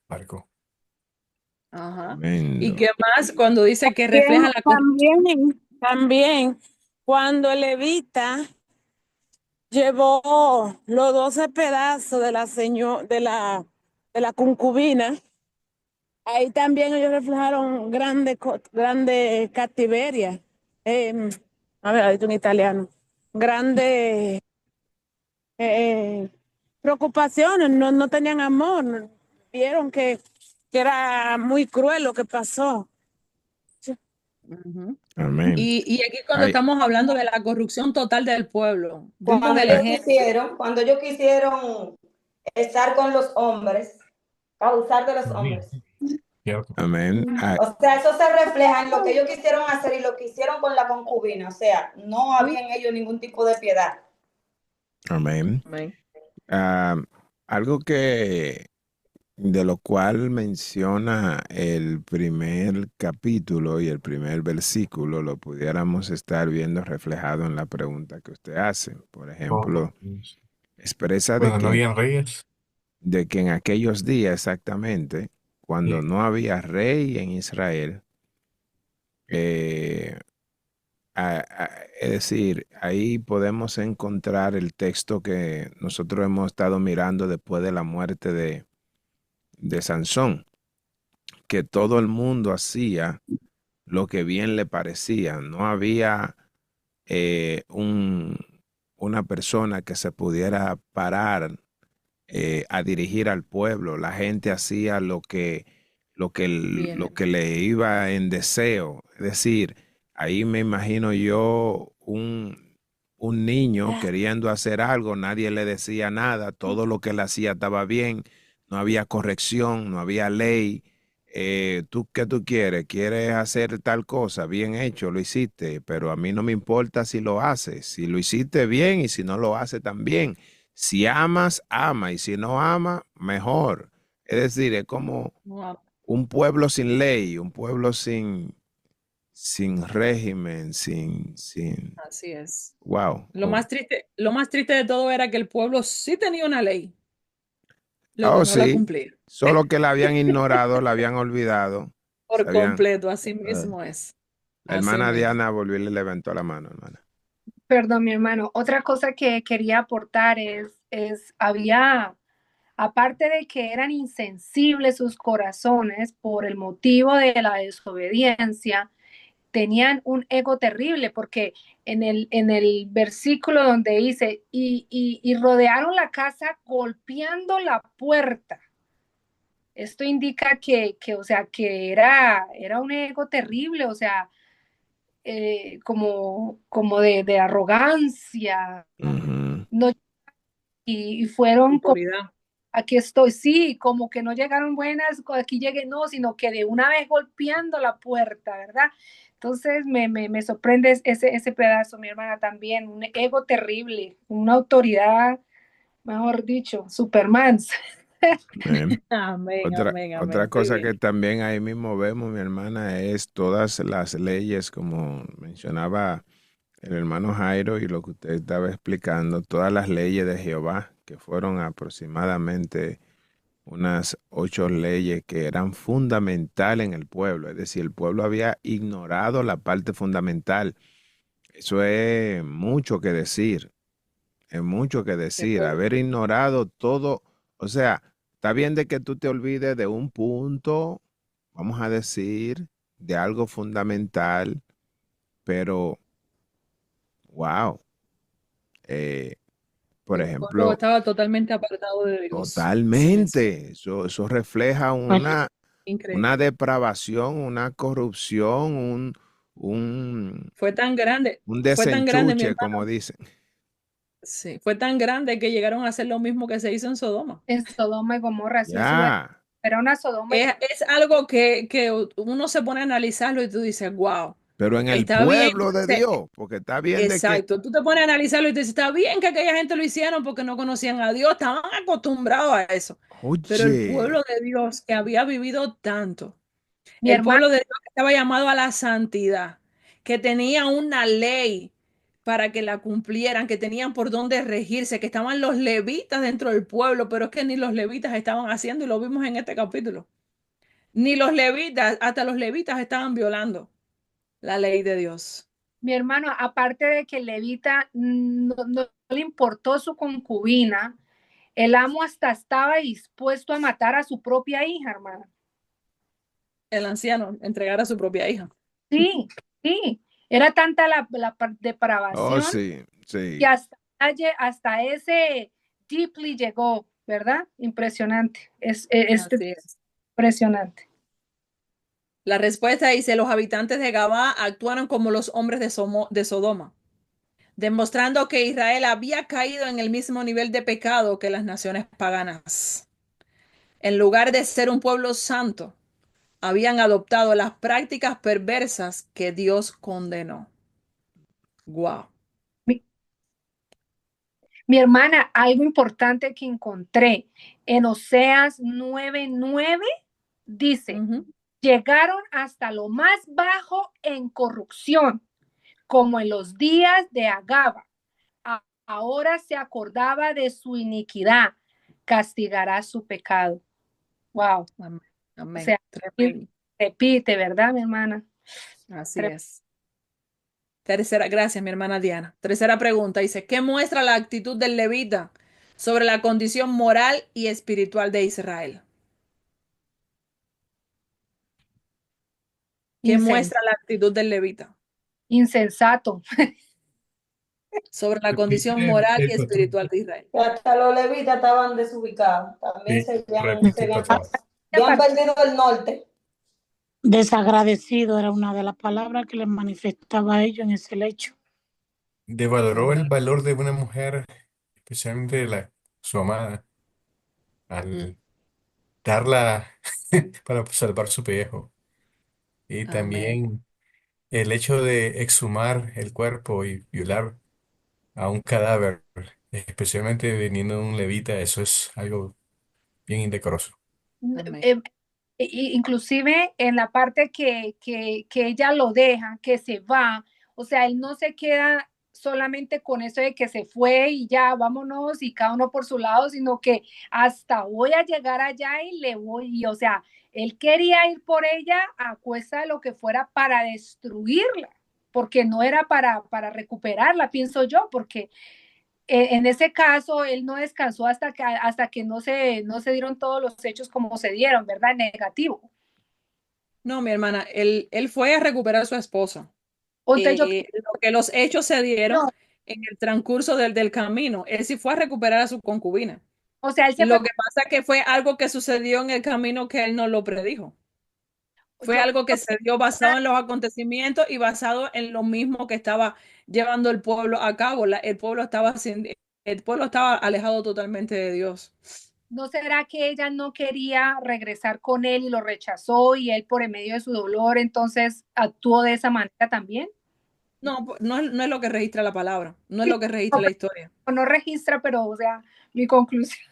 marcó. Ajá. ¿Y Tremendo. qué más cuando dice que bien, refleja la corrupción? también, cuando el levita llevó los 12 pedazos de la concubina, ahí también ellos reflejaron grande captiveria. Eh, a ver, ahorita en italiano. Grande preocupaciones, no tenían amor, vieron que era muy cruel lo que pasó. Ujú. Amén. Y aquí cuando Ay, estamos hablando de la corrupción total del pueblo, vimos Cuando el ellos ejemplo. quisieron, cuando ellos quisieron estar con los hombres, abusar de los hombres. Cierto. amén. Ay, O sea, eso se refleja en lo que ellos quisieron hacer y lo que hicieron con la concubina. O sea, no había en ellos ningún tipo de piedad. amén. Amén. Ah, algo que de lo cual menciona el primer capítulo y el primer versículo, lo pudiéramos estar viendo reflejado en la pregunta que usted hace. Por ejemplo, expresa Cuando no habían reyes, de que en aquellos días exactamente, cuando sí, no había rey en Israel, eh, es decir, ahí podemos encontrar el texto que nosotros hemos estado mirando después de la muerte de Sansón, que todo el mundo hacía lo que bien le parecía. No había una persona que se pudiera parar a dirigir al pueblo. La gente hacía Bien. lo que le iba en deseo. Es decir, ahí me imagino yo un niño queriendo hacer algo, nadie le decía nada, todo lo que él hacía estaba bien, no había corrección, no había ley. ¿Tú qué tú quieres? ¿Quieres hacer tal cosa? Bien hecho, lo hiciste, pero a mí no me importa si lo haces, si lo hiciste bien y si no lo haces también. Si amas, ama, y si no ama, mejor. Es decir, es como Wow. un pueblo sin ley, un pueblo sin régimen, Así es. wow. Lo más triste de todo era que el pueblo sí tenía una ley, lo que Oh, no la sí, cumplía. solo que la habían ignorado, la habían olvidado. Por completo, así Eh, mismo es. la Así hermana mismo. Diana volvió y le levantó la mano, hermana. Perdón, mi hermano. Otra cosa que quería aportar había, aparte de que eran insensibles sus corazones por el motivo de la desobediencia, tenían un ego terrible, porque en el versículo donde dice, y rodearon la casa golpeando la puerta. Esto indica o sea, que era un ego terrible, o sea, como de arrogancia. Ujú. No y fueron como, Autoridad. aquí estoy, sí, como que no llegaron buenas, aquí llegué, no, sino que de una vez golpeando la puerta, ¿verdad? Entonces me sorprende ese pedazo, mi hermana, también, un ego terrible, una autoridad, mejor dicho, Superman. Amén. Amén, Otra, amén, otra amén. Muy cosa que bien. también ahí mismo vemos, mi hermana, es todas las leyes, como mencionaba el hermano Jairo y lo que usted estaba explicando, todas las leyes de Jehová, que fueron aproximadamente unas 8 leyes que eran fundamentales en el pueblo. Es decir, el pueblo había ignorado la parte fundamental. Eso es mucho que decir. Es mucho que De decir, acuerdo. haber ignorado todo, o sea, está bien de que tú te olvides de un punto, vamos a decir, de algo fundamental, pero, wow, eh, por El pueblo ejemplo, estaba totalmente apartado de Dios. Así mismo. totalmente, eso refleja una Increíble. depravación, una corrupción, un, Fue tan grande, mi desenchuche, como hermano. dicen. Sí, fue tan grande que llegaron a hacer lo mismo que se hizo en Sodoma. En Sodoma y Gomorra, sí, eso Ya, era una Sodoma y Es algo que uno se pone a analizarlo y tú dices, wow, pero en el está bien. pueblo de Dios, porque está bien de que, Exacto, tú te pones a analizarlo y te dices, está bien que aquella gente lo hicieron porque no conocían a Dios, estaban acostumbrados a eso. Pero el oye, pueblo de Dios que había vivido tanto, mi el hermana. pueblo de Dios que estaba llamado a la santidad, que tenía una ley para que la cumplieran, que tenían por dónde regirse, que estaban los levitas dentro del pueblo, pero es que ni los levitas estaban haciendo y lo vimos en este capítulo. Ni los levitas, hasta los levitas estaban violando la ley de Dios. Mi hermano, aparte de que el levita no le importó su concubina, el amo hasta estaba dispuesto a matar a su propia hija, hermana. El anciano entregar a su propia hija. Sí, sí. Era tanta la oh depravación sí, que sí, hasta ese deeply llegó, ¿verdad? Impresionante. Es Así es. impresionante. La respuesta dice, los habitantes de Gabá actuaron como los hombres de Sodoma, demostrando que Israel había caído en el mismo nivel de pecado que las naciones paganas. En lugar de ser un pueblo santo, habían adoptado las prácticas perversas que Dios condenó. Wow. Mi, mi hermana, algo importante que encontré en Oseas 9:9 dice, llegaron hasta lo más bajo en corrupción, como en los días de Agaba. Ahora se acordaba de su iniquidad, castigará su pecado. Wow. Amén. O Amén. sea, Tremendo. repite, ¿verdad, mi hermana? Así es. Tercera, gracias, mi hermana Diana. Tercera pregunta dice, ¿qué muestra la actitud del levita sobre la condición moral y espiritual de Israel? ¿Qué muestra la actitud del levita Insensato. sobre la condición Repite moral y el patrón. espiritual de Israel? Que hasta los levitas estaban desubicados, también Sí, se repite el patrón. habían perdido el norte. Desagradecido era una de las palabras que les manifestaba a ellos en ese lecho. Devaloró el Amén. valor de una mujer, especialmente su amada, al darla para salvar su pellejo. Y Amén. también el hecho de exhumar el cuerpo y violar a un cadáver, especialmente viniendo de un levita, eso es algo bien indecoroso. Amén. Inclusive en la parte que ella lo deja, que se va, o sea, él no se queda solamente con eso de que se fue y ya vámonos y cada uno por su lado, sino que hasta voy a llegar allá y le voy, y, o sea, él quería ir por ella a cuesta de lo que fuera para destruirla, porque no era para recuperarla, pienso yo, porque en ese caso, él no descansó hasta que no se dieron todos los hechos como se dieron, ¿verdad? Negativo. No, mi hermana, él fue a recuperar a su esposa. Entonces yo, Lo que los hechos se dieron no, en el transcurso del camino. Él sí fue a recuperar a su concubina. o sea, él se fue, Lo que pasa es que fue algo que sucedió en el camino que él no lo predijo. Fue yo algo que creo se dio basado en los acontecimientos y basado en lo mismo que estaba llevando el pueblo a cabo. El pueblo estaba el pueblo estaba alejado totalmente de Dios. ¿No será que ella no quería regresar con él y lo rechazó y él por en medio de su dolor entonces actuó de esa manera también? No, no es lo que registra la palabra, no es Sí, lo que registra la historia. no registra, pero o sea, mi conclusión.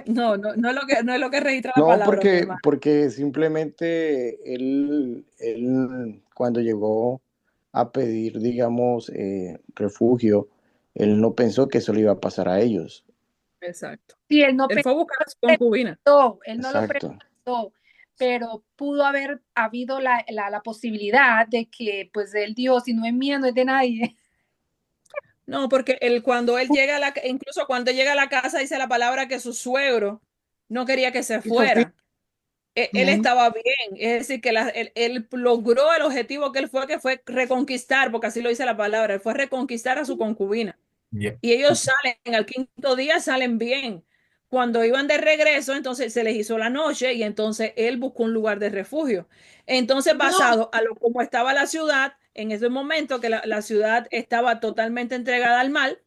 No es lo que registra la No, palabra, mi hermano. porque simplemente él cuando llegó a pedir, digamos, refugio, él no pensó que eso le iba a pasar a ellos. Exacto. Sí, él no Él fue a buscar a su concubina. preguntó, él no lo Exacto. preguntó, pero pudo haber habido la posibilidad de que pues él dijo, si no es mía, no es de nadie. No, porque cuando él llega incluso cuando llega a la casa, dice la palabra que su suegro no quería que se Y Sofía, fuera. Él estaba bien, es decir, que él logró el objetivo que fue reconquistar, porque así lo dice la palabra, él fue reconquistar a su concubina. Ya. Y ellos salen, al quinto día salen bien. Cuando iban de regreso, entonces se les hizo la noche y entonces él buscó un lugar de refugio. Entonces, basado a lo como estaba la ciudad, en ese momento que la ciudad estaba totalmente entregada al mal,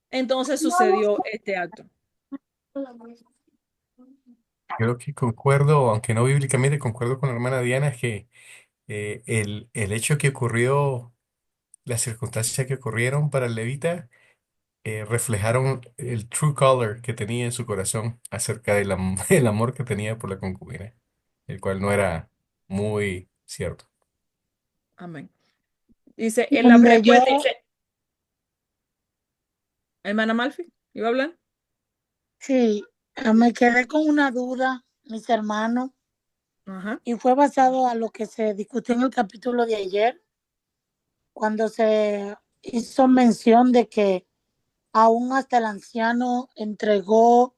entonces sucedió este acto. Creo que concuerdo, aunque no bíblicamente, concuerdo con la hermana Diana, es que el hecho que ocurrió, las circunstancias que ocurrieron para el levita, reflejaron el true color que tenía en su corazón acerca el amor que tenía por la concubina, el cual no era muy cierto. Amén. Dice, en la donde yo, respuesta, dice, hermana Malfi, ¿iba a hablar? sí, me quedé con una duda, mis hermanos, Ajá. y fue basado a lo que se discutió en el capítulo de ayer, cuando se hizo mención de que aún hasta el anciano entregó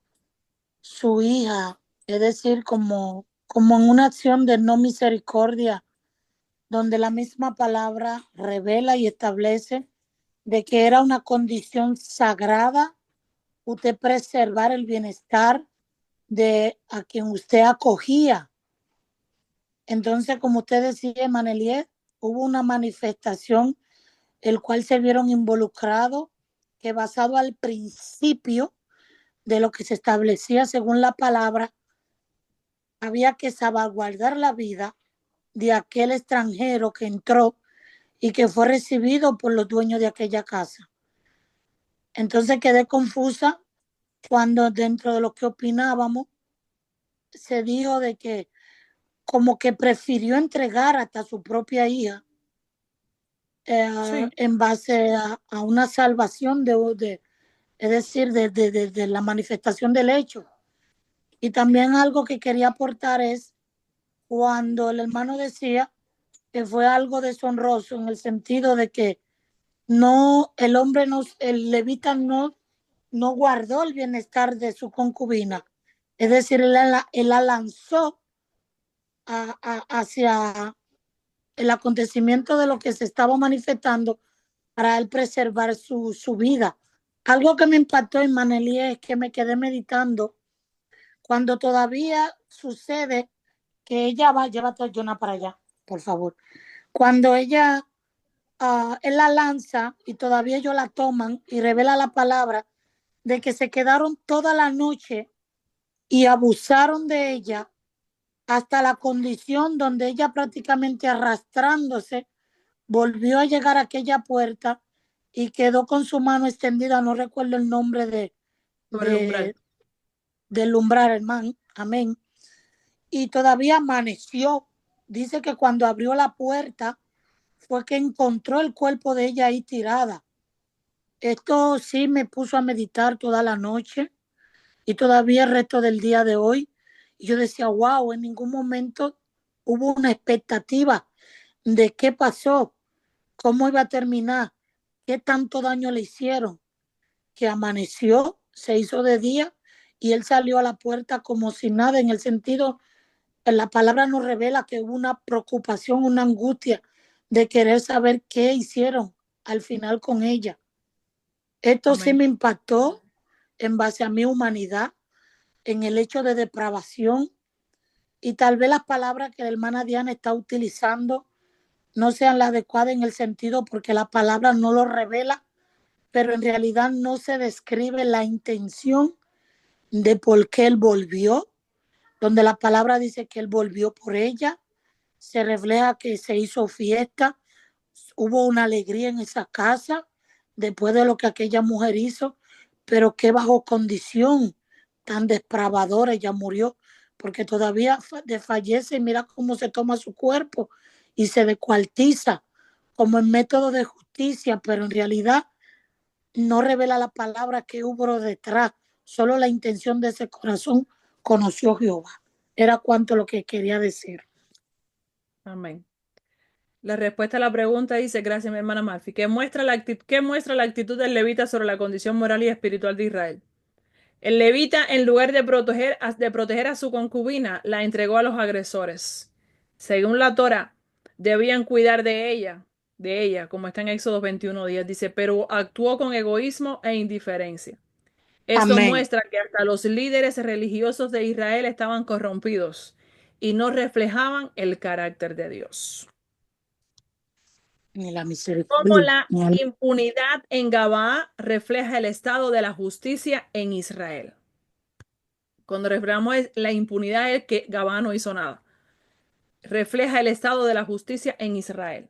su hija, es decir, como en una acción de no misericordia, donde la misma palabra revela y establece de que era una condición sagrada usted preservar el bienestar de a quien usted acogía. Entonces, como usted decía, Manelier, hubo una manifestación el cual se vieron involucrados, que basado al principio de lo que se establecía según la palabra, había que salvaguardar la vida de aquel extranjero que entró y que fue recibido por los dueños de aquella casa. Entonces quedé confusa cuando dentro de lo que opinábamos se dijo de que como que prefirió entregar hasta su propia hija Sí. en base a una salvación es decir, de la manifestación del hecho. Y también algo que quería aportar es cuando el hermano decía que fue algo deshonroso en el sentido de que no, el hombre no, el levita no guardó el bienestar de su concubina. Es decir, él la lanzó hacia el acontecimiento de lo que se estaba manifestando para él preservar su vida. Algo que me impactó en Manelí es que me quedé meditando cuando todavía sucede que ella va, llévate a Jonah para allá, por favor. Cuando él la lanza y todavía ellos la toman y revela la palabra de que se quedaron toda la noche y abusaron de ella hasta la condición donde ella prácticamente arrastrándose volvió a llegar a aquella puerta y quedó con su mano extendida, no recuerdo el nombre Sobre el umbral. del umbral, hermano, amén. Y todavía amaneció. Dice que cuando abrió la puerta fue que encontró el cuerpo de ella ahí tirada. Esto sí me puso a meditar toda la noche y todavía el resto del día de hoy. Y yo decía, wow, en ningún momento hubo una expectativa de qué pasó, cómo iba a terminar, qué tanto daño le hicieron, que amaneció, se hizo de día y él salió a la puerta como si nada, en el sentido, la palabra nos revela que hubo una preocupación, una angustia de querer saber qué hicieron al final con ella. Esto sí Amén. me impactó en base a mi humanidad, en el hecho de depravación y tal vez las palabras que la hermana Diana está utilizando no sean las adecuadas en el sentido porque la palabra no lo revela, pero en realidad no se describe la intención de por qué él volvió, donde la palabra dice que él volvió por ella, se refleja que se hizo fiesta, hubo una alegría en esa casa después de lo que aquella mujer hizo, pero que bajo condición tan depravadora ella murió, porque todavía desfallece y mira cómo se toma su cuerpo y se descuartiza como el método de justicia, pero en realidad no revela la palabra que hubo detrás, solo la intención de ese corazón conoció Jehová. Era cuanto lo que quería decir. Amén. La respuesta a la pregunta dice, gracias mi hermana Malfi, ¿qué muestra la actitud del levita sobre la condición moral y espiritual de Israel? El levita, en lugar de proteger a su concubina, la entregó a los agresores. Según la Torá, debían cuidar de ella, como está en Éxodo 21:10, dice, pero actuó con egoísmo e indiferencia. Esto Amén. muestra que hasta los líderes religiosos de Israel estaban corrompidos y no reflejaban el carácter de Dios. Ni la Como misericordia. la impunidad en Gabaa refleja el estado de la justicia en Israel. Cuando reflejamos la impunidad es que Gabaa no hizo nada. Refleja el estado de la justicia en Israel.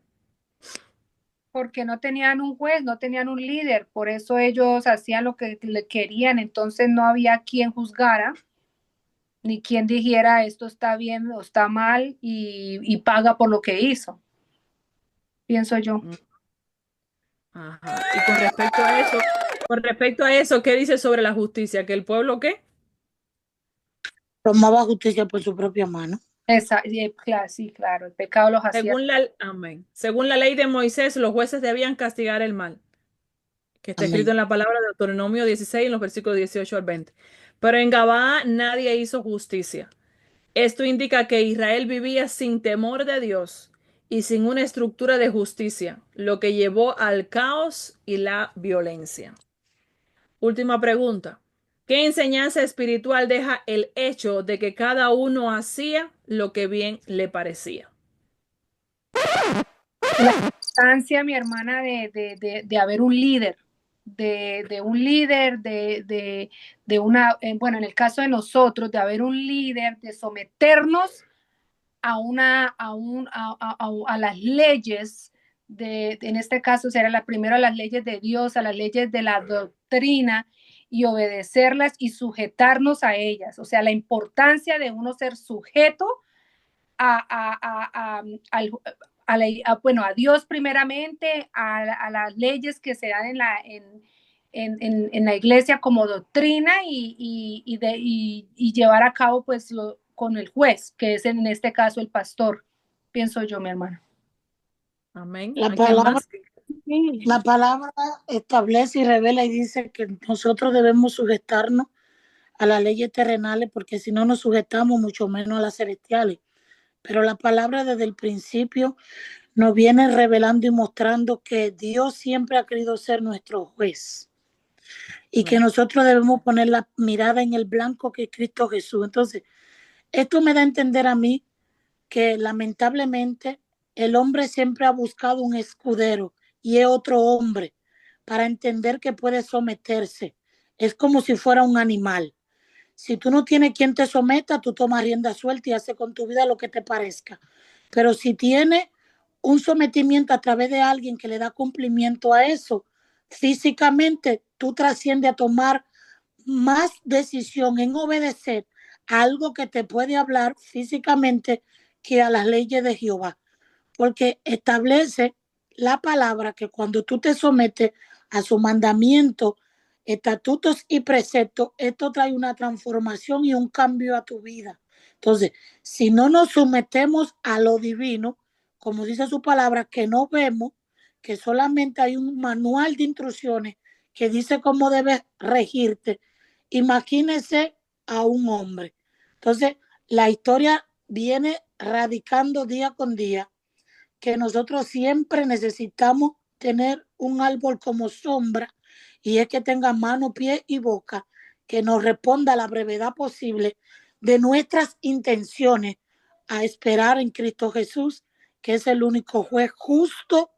Porque no tenían un juez, no tenían un líder, por eso ellos hacían lo que le querían, entonces no había quien juzgara, ni quien dijera esto está bien o está mal y paga por lo que hizo, pienso yo. Ajá. Y con respecto a eso, ¿qué dice sobre la justicia? ¿Que el pueblo qué? Tomaba justicia por su propia mano. Sí, claro, el pecado los hacía. Amén. Según la ley de Moisés, los jueces debían castigar el mal, que está escrito en la palabra de Deuteronomio 16, en los versículos 18 al 20. Pero en Gabaa nadie hizo justicia. Esto indica que Israel vivía sin temor de Dios y sin una estructura de justicia, lo que llevó al caos y la violencia. Última pregunta. ¿Qué enseñanza espiritual deja el hecho de que cada uno hacía lo que bien le parecía? La importancia, mi hermana, de haber un líder, de un líder, de una, bueno, en el caso de nosotros, de haber un líder, de someternos a las leyes, en este caso será primero a las leyes de Dios, a las leyes de la doctrina, y obedecerlas y sujetarnos a ellas. O sea, la importancia de uno ser sujeto a Dios primeramente, a las leyes que se dan en la iglesia como doctrina y llevar a cabo pues con el juez, que es en este caso el pastor, pienso yo, mi hermano. Amén. La palabra establece y revela y dice que nosotros debemos sujetarnos a las leyes terrenales, porque si no nos sujetamos mucho menos a las celestiales. Pero la palabra desde el principio nos viene revelando y mostrando que Dios siempre ha querido ser nuestro juez y que nosotros debemos poner la mirada en el blanco que es Cristo Jesús. Entonces, esto me da a entender a mí que lamentablemente el hombre siempre ha buscado un escudero y es otro hombre para entender que puede someterse. Es como si fuera un animal. Si tú no tienes quien te someta, tú tomas rienda suelta y haces con tu vida lo que te parezca. Pero si tienes un sometimiento a través de alguien que le da cumplimiento a eso, físicamente tú trasciendes a tomar más decisión en obedecer a algo que te puede hablar físicamente que a las leyes de Jehová. Porque establece la palabra que cuando tú te sometes a su mandamiento, estatutos y preceptos, esto trae una transformación y un cambio a tu vida. Entonces, si no nos sometemos a lo divino, como dice su palabra, que no vemos, que solamente hay un manual de instrucciones que dice cómo debes regirte, imagínese a un hombre. Entonces, la historia viene radicando día con día que nosotros siempre necesitamos tener un árbol como sombra, y es que tenga mano, pie y boca, que nos responda a la brevedad posible de nuestras intenciones a esperar en Cristo Jesús, que es el único juez justo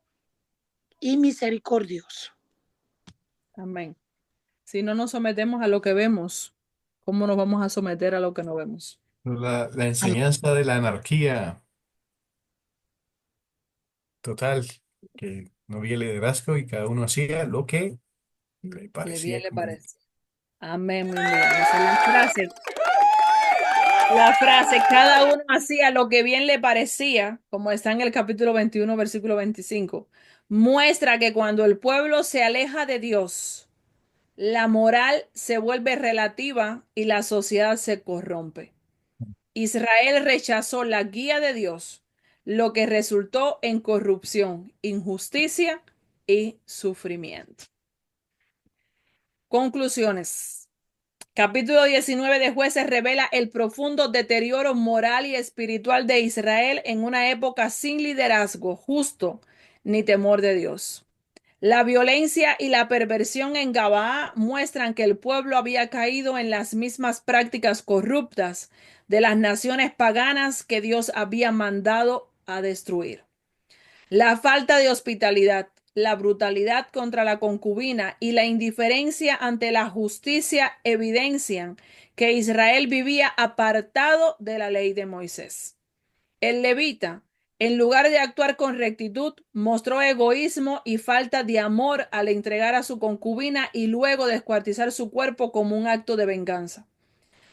y misericordioso. Amén. Si no nos sometemos a lo que vemos, ¿cómo nos vamos a someter a lo que no vemos? La enseñanza de la anarquía total, que no había liderazgo y cada uno hacía lo que le Que bien parecía le conveniente. parece. Amén, mi vida. Esa es la frase. La frase, cada uno hacía lo que bien le parecía, como está en el capítulo 21, versículo 25, muestra que cuando el pueblo se aleja de Dios, la moral se vuelve relativa y la sociedad se corrompe. Israel rechazó la guía de Dios, lo que resultó en corrupción, injusticia y sufrimiento. Conclusiones. Capítulo 19 de Jueces revela el profundo deterioro moral y espiritual de Israel en una época sin liderazgo justo ni temor de Dios. La violencia y la perversión en Gabaa muestran que el pueblo había caído en las mismas prácticas corruptas de las naciones paganas que Dios había mandado a destruir. La falta de hospitalidad, la brutalidad contra la concubina y la indiferencia ante la justicia evidencian que Israel vivía apartado de la ley de Moisés. El levita, en lugar de actuar con rectitud, mostró egoísmo y falta de amor al entregar a su concubina y luego descuartizar su cuerpo como un acto de venganza.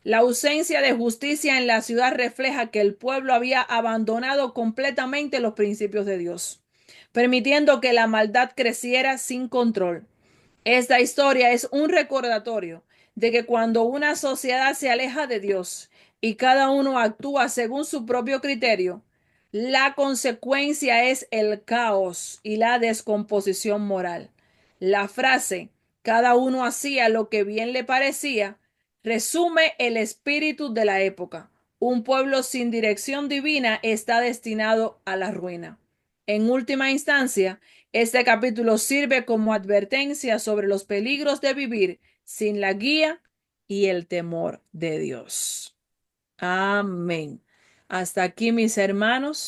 La ausencia de justicia en la ciudad refleja que el pueblo había abandonado completamente los principios de Dios, permitiendo que la maldad creciera sin control. Esta historia es un recordatorio de que cuando una sociedad se aleja de Dios y cada uno actúa según su propio criterio, la consecuencia es el caos y la descomposición moral. La frase, cada uno hacía lo que bien le parecía, resume el espíritu de la época. Un pueblo sin dirección divina está destinado a la ruina. En última instancia, este capítulo sirve como advertencia sobre los peligros de vivir sin la guía y el temor de Dios. Amén. Hasta aquí, mis hermanos.